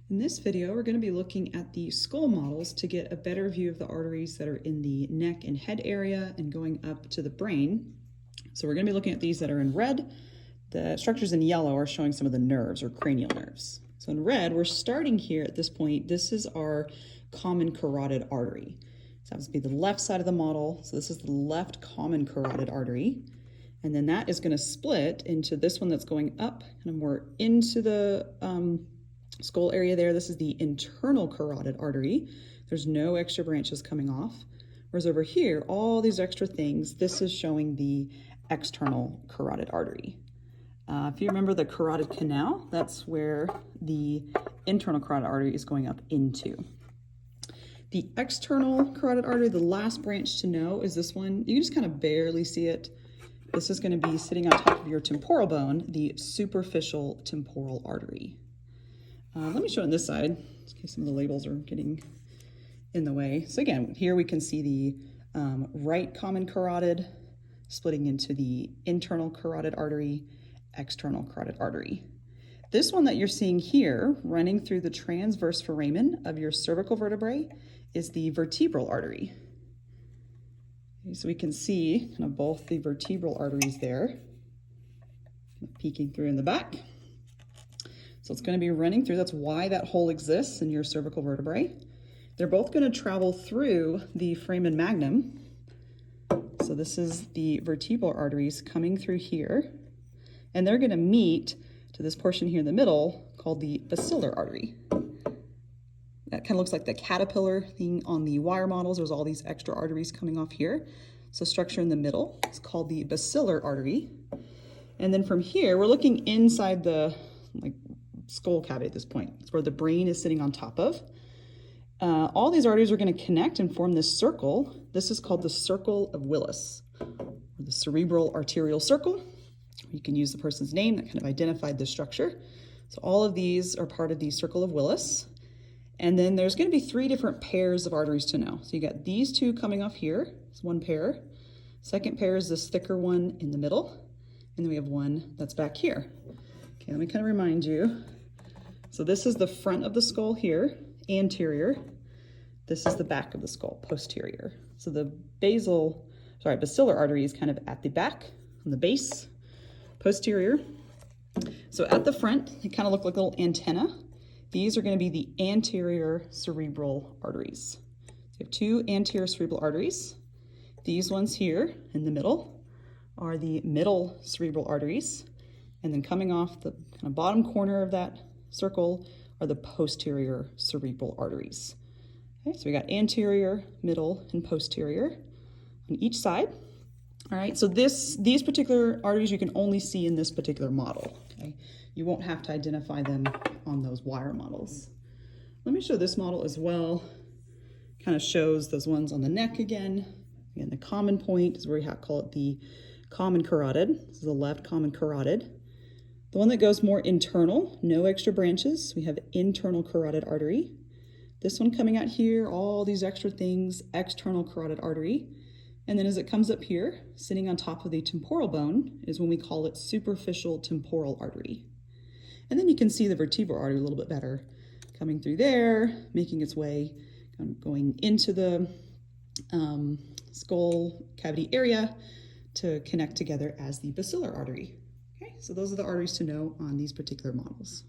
In this video, we're going to be looking at the skull models to get a better view of the arteries that are in the neck and head area and going up to the brain. So we're going to be looking at these that are in red. The structures in yellow are showing some of the nerves or cranial nerves. So in red, we're starting here at this point. This is our common carotid artery. So that would be the left side of the model. So this is the left common carotid artery. And then that is going to split into this one that's going up kind of more into the skull area there. This is the internal carotid artery. There's no extra branches coming off. Whereas over here, all these extra things, this is showing the external carotid artery. If you remember the carotid canal, that's where the internal carotid artery is going up into. The external carotid artery, the last branch to know is this one. You can just kind of barely see it. This is going to be sitting on top of your temporal bone, the superficial temporal artery. Let me show it on this side, in case some of the labels are getting in the way. So again, here we can see the right common carotid splitting into the internal carotid artery, external carotid artery. This one that you're seeing here, running through the transverse foramen of your cervical vertebrae, is the vertebral artery. Okay, so we can see kind of both the vertebral arteries there, peeking through in the back. So it's going to be running through. That's why that hole exists in your cervical vertebrae. They're both going to travel through the foramen magnum. So this is the vertebral arteries coming through here. And they're going to meet to this portion here in the middle called the basilar artery. That kind of looks like the caterpillar thing on the wire models. There's all these extra arteries coming off here. So structure in the middle is called the basilar artery. And then from here, we're looking inside the skull cavity at this point. It's where the brain is sitting on top of. All these arteries are going to connect and form this circle. This is called the circle of Willis, or the cerebral arterial circle. You can use the person's name that kind of identified the structure. So all of these are part of the circle of Willis. And then there's going to be three different pairs of arteries to know. So you got these two coming off here. It's one pair. Second pair is this thicker one in the middle. And then we have one that's back here. Okay, let me kind of remind you. So this is the front of the skull here, anterior. This is the back of the skull, posterior. So the basilar artery is kind of at the back, on the base, posterior. So at the front, they kind of look like little antenna. These are going to be the anterior cerebral arteries. So you have two anterior cerebral arteries. These ones here in the middle are the middle cerebral arteries. And then coming off the kind of bottom corner of that circle are the posterior cerebral arteries. Okay, so we got anterior, middle, and posterior on each side. All right, so these particular arteries you can only see in this particular model. Okay, you won't have to identify them on those wire models. Let me show this model as well. Kind of shows those ones on the neck again. Again, the common point is where we call it the common carotid. This is the left common carotid. The one that goes more internal, no extra branches, we have internal carotid artery. This one coming out here, all these extra things, external carotid artery. And then as it comes up here, sitting on top of the temporal bone is when we call it superficial temporal artery. And then you can see the vertebral artery a little bit better, coming through there, making its way, going into the skull cavity area to connect together as the basilar artery. Okay, so those are the arteries to know on these particular models.